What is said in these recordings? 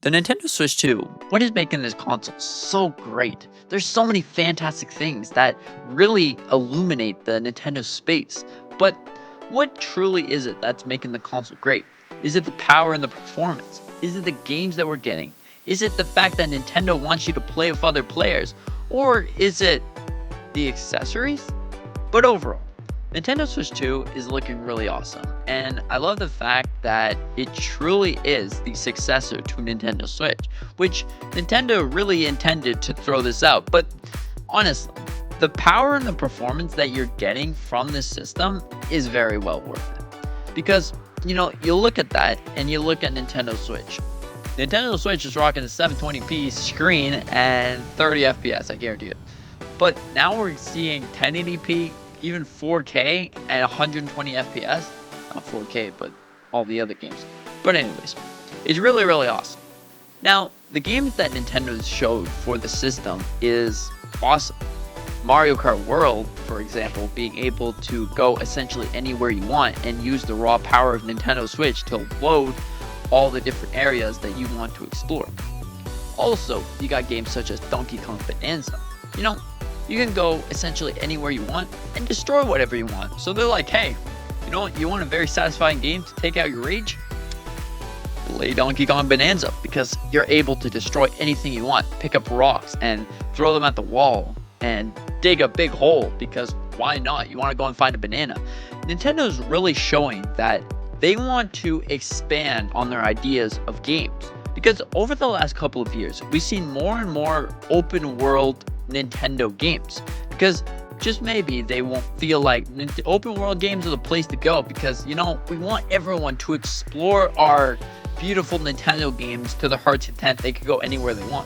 The Nintendo Switch 2, what is making this console so great? There's so many fantastic things that really illuminate the Nintendo space. But what truly is it that's making the console great? Is it the power and the performance? Is it the games that we're getting? Is it the fact that Nintendo wants you to play with other players? Or is it the accessories? But overall, Nintendo Switch 2 is looking really awesome, and I love the fact that it truly is the successor to Nintendo Switch, which Nintendo really intended to throw this out. But honestly, the power and the performance that you're getting from this system is very well worth it. Because, you look at that and you look at Nintendo Switch. Nintendo Switch is rocking a 720p screen and 30 FPS, I guarantee it. But now we're seeing 1080p, even 4K and 120 FPS. Not 4K, but all the other games. But anyways, it's really, really awesome. Now, the games that Nintendo showed for the system is awesome. Mario Kart World, for example, being able to go essentially anywhere you want and use the raw power of Nintendo Switch to load all the different areas that you want to explore. Also, you got games such as Donkey Kong Bonanza. You can go essentially anywhere you want and destroy whatever you want. So they're like, hey, you want a very satisfying game to take out your rage? Play Donkey Kong Bonanza, because you're able to destroy anything you want. Pick up rocks and throw them at the wall and dig a big hole, because why not? You want to go and find a banana. Nintendo's really showing that they want to expand on their ideas of games. Because over the last couple of years, we've seen more and more open world Nintendo games, because just maybe they won't feel like open world games are the place to go, because we want everyone to explore our beautiful Nintendo games to their heart's content. They could go anywhere they want.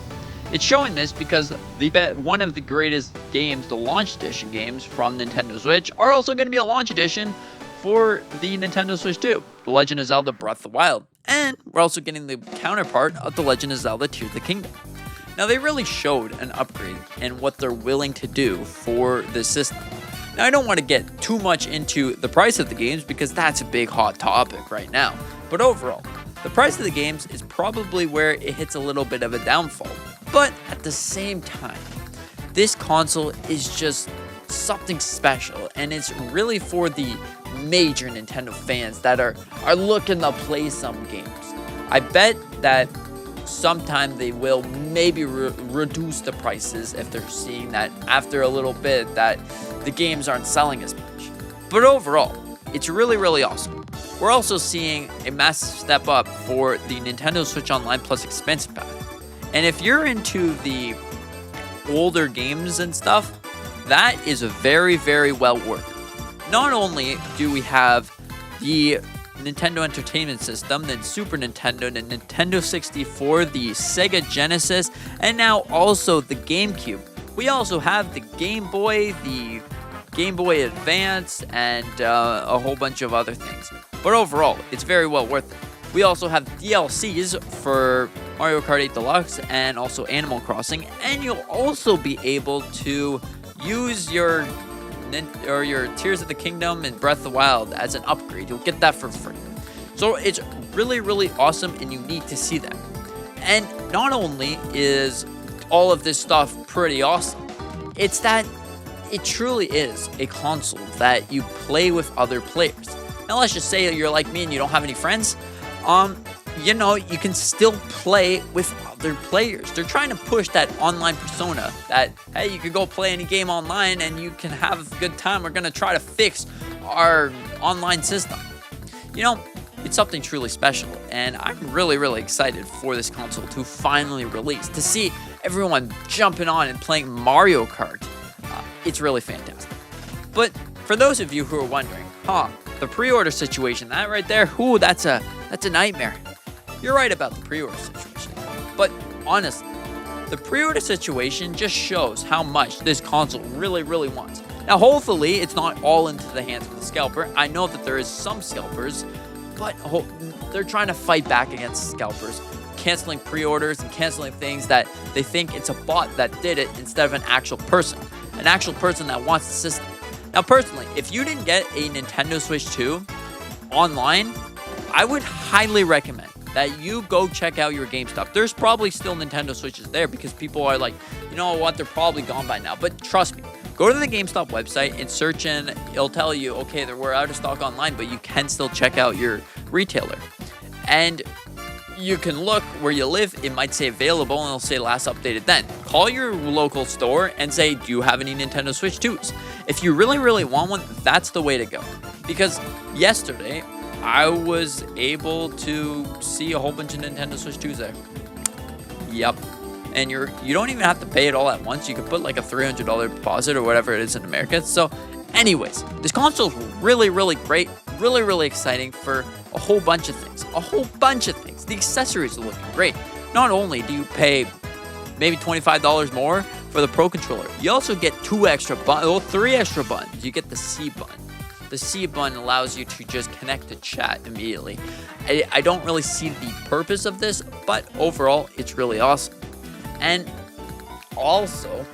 It's showing this because one of the greatest games, the launch edition games from Nintendo Switch, are also going to be a launch edition for the Nintendo Switch 2, The Legend of Zelda Breath of the Wild, and we're also getting the counterpart of The Legend of Zelda Tears of the Kingdom. Now, they really showed an upgrade in what they're willing to do for this system. Now, I don't want to get too much into the price of the games, because that's a big hot topic right now. But overall, the price of the games is probably where it hits a little bit of a downfall. But at the same time, this console is just something special, and it's really for the major Nintendo fans that are looking to play some games. I bet that sometime they will maybe reduce the prices if they're seeing that after a little bit that the games aren't selling as much. But overall, it's really, really awesome. We're also seeing a massive step up for the Nintendo Switch Online Plus expansion pack. And if you're into the older games and stuff, that is very, very well worth it. Not only do we have the Nintendo Entertainment System, then Super Nintendo, the Nintendo 64, the Sega Genesis, and now also the GameCube. We also have the Game Boy, the Game Boy Advance, and a whole bunch of other things. But overall, it's very well worth it. We also have DLCs for Mario Kart 8 Deluxe and also Animal Crossing, and you'll also be able to use your Tears of the Kingdom and Breath of the Wild as an upgrade. You'll get that for free. So it's really, really awesome and unique to see that. And not only is all of this stuff pretty awesome, it's that it truly is a console that you play with other players. Now, let's just say that you're like me and you don't have any friends. You can still play with other players. They're trying to push that online persona that, hey, you could go play any game online and you can have a good time. We're going to try to fix our online system. It's something truly special, and I'm really, really excited for this console to finally release, to see everyone jumping on and playing Mario Kart. It's really fantastic. But for those of you who are wondering, the pre-order situation, that right there, that's a nightmare. You're right about the pre-order situation. But honestly, the pre-order situation just shows how much this console really, really wants. Now, hopefully, it's not all into the hands of the scalper. I know that there is some scalpers, but they're trying to fight back against scalpers, canceling pre-orders and canceling things that they think it's a bot that did it instead of an actual person that wants the system. Now, personally, if you didn't get a Nintendo Switch 2 online, I would highly recommend that you go check out your GameStop. There's probably still Nintendo Switches there because people are like, you know what, they're probably gone by now. But trust me, go to the GameStop website and search in. It'll tell you, okay, we're out of stock online, but you can still check out your retailer. And you can look where you live. It might say available and it'll say last updated then. Call your local store and say, do you have any Nintendo Switch 2s? If you really, really want one, that's the way to go. Because yesterday, I was able to see a whole bunch of Nintendo Switch 2s there. Yep. And you don't even have to pay it all at once. You could put like a $300 deposit or whatever it is in America. So anyways, this console is really, really great. Really, really exciting for a whole bunch of things. The accessories are looking great. Not only do you pay maybe $25 more for the Pro Controller, you also get 3 extra buttons. You get the C button. The C button allows you to just connect to chat immediately. I don't really see the purpose of this, but overall, it's really awesome. And also,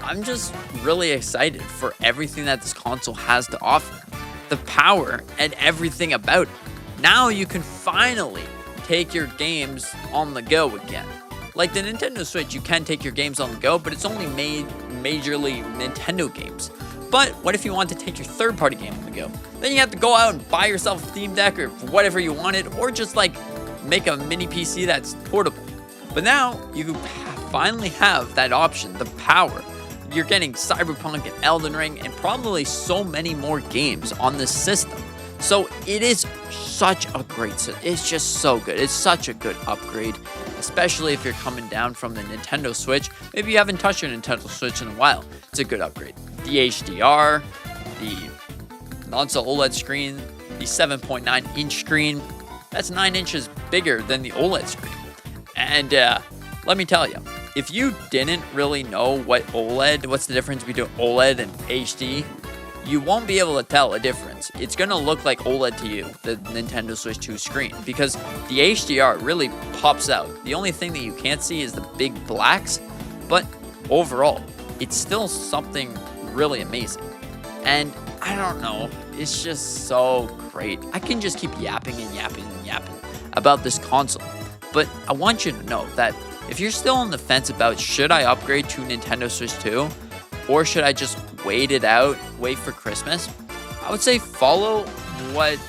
I'm just really excited for everything that this console has to offer. The power and everything about it. Now you can finally take your games on the go again. Like the Nintendo Switch, you can take your games on the go, but it's only made majorly Nintendo games. But what if you want to take your third-party game on the go? Then you have to go out and buy yourself a Steam Deck or whatever you wanted, or just like make a mini PC that's portable. But now you finally have that option, the power. You're getting Cyberpunk and Elden Ring and probably so many more games on this system. So it is such a great system. It's just so good. It's such a good upgrade, especially if you're coming down from the Nintendo Switch. Maybe you haven't touched your Nintendo Switch in a while. It's a good upgrade. The HDR, the console OLED screen, the 7.9-inch screen. That's 9 inches bigger than the OLED screen. And let me tell you, if you didn't really know what's the difference between OLED and HD, you won't be able to tell a difference. It's going to look like OLED to you, the Nintendo Switch 2 screen, because the HDR really pops out. The only thing that you can't see is the big blacks, but overall, it's still something really amazing. And I don't know, it's just so great. I can just keep yapping about this console, but I want you to know that if you're still on the fence about should I upgrade to Nintendo Switch 2, or should I just wait for Christmas, I would say follow what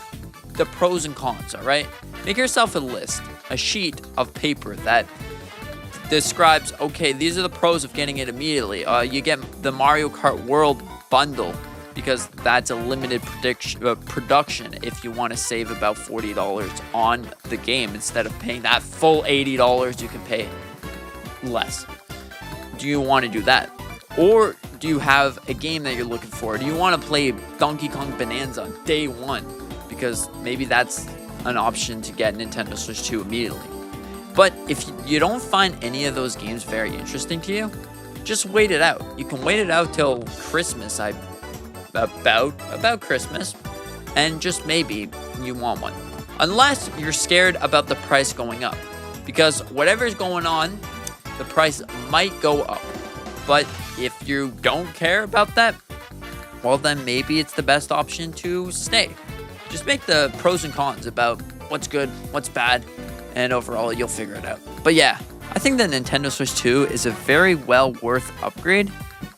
the pros and cons are, right? Make yourself a list, a sheet of paper that describes, okay, these are the pros of getting it immediately. You get the Mario Kart World bundle because that's a limited production if you want to save about $40 on the game. Instead of paying that full $80, you can pay less. Do you want to do that? Or do you have a game that you're looking for? Do you want to play Donkey Kong Bonanza on day one? Because maybe that's an option to get Nintendo Switch 2 immediately. But if you don't find any of those games very interesting to you, just wait it out. You can wait it out till Christmas, about Christmas, and just maybe you want one. Unless you're scared about the price going up. Because whatever's going on, the price might go up. But if you don't care about that, well then maybe it's the best option to stay. Just make the pros and cons about what's good, what's bad, and overall you'll figure it out. But yeah, I think the Nintendo Switch 2 is a very well worth upgrade.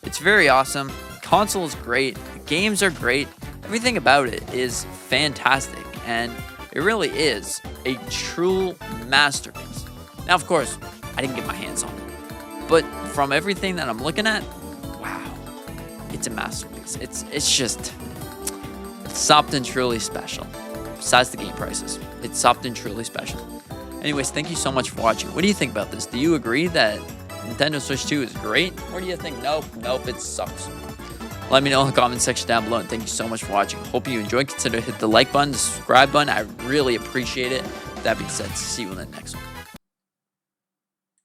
It's very awesome. Console is great. The games are great. Everything about it is fantastic. And it really is a true masterpiece. Now, of course, I didn't get my hands on it. But from everything that I'm looking at, wow, it's a masterpiece. It's just something truly special. Besides the game prices, it's something truly special. Anyways, thank you so much for watching. What do you think about this? Do you agree that Nintendo Switch 2 is great? Or do you think, nope, it sucks? Let me know in the comment section down below, and thank you so much for watching. Hope you enjoyed. Consider hit the like button, the subscribe button. I really appreciate it. That being said, see you in the next one.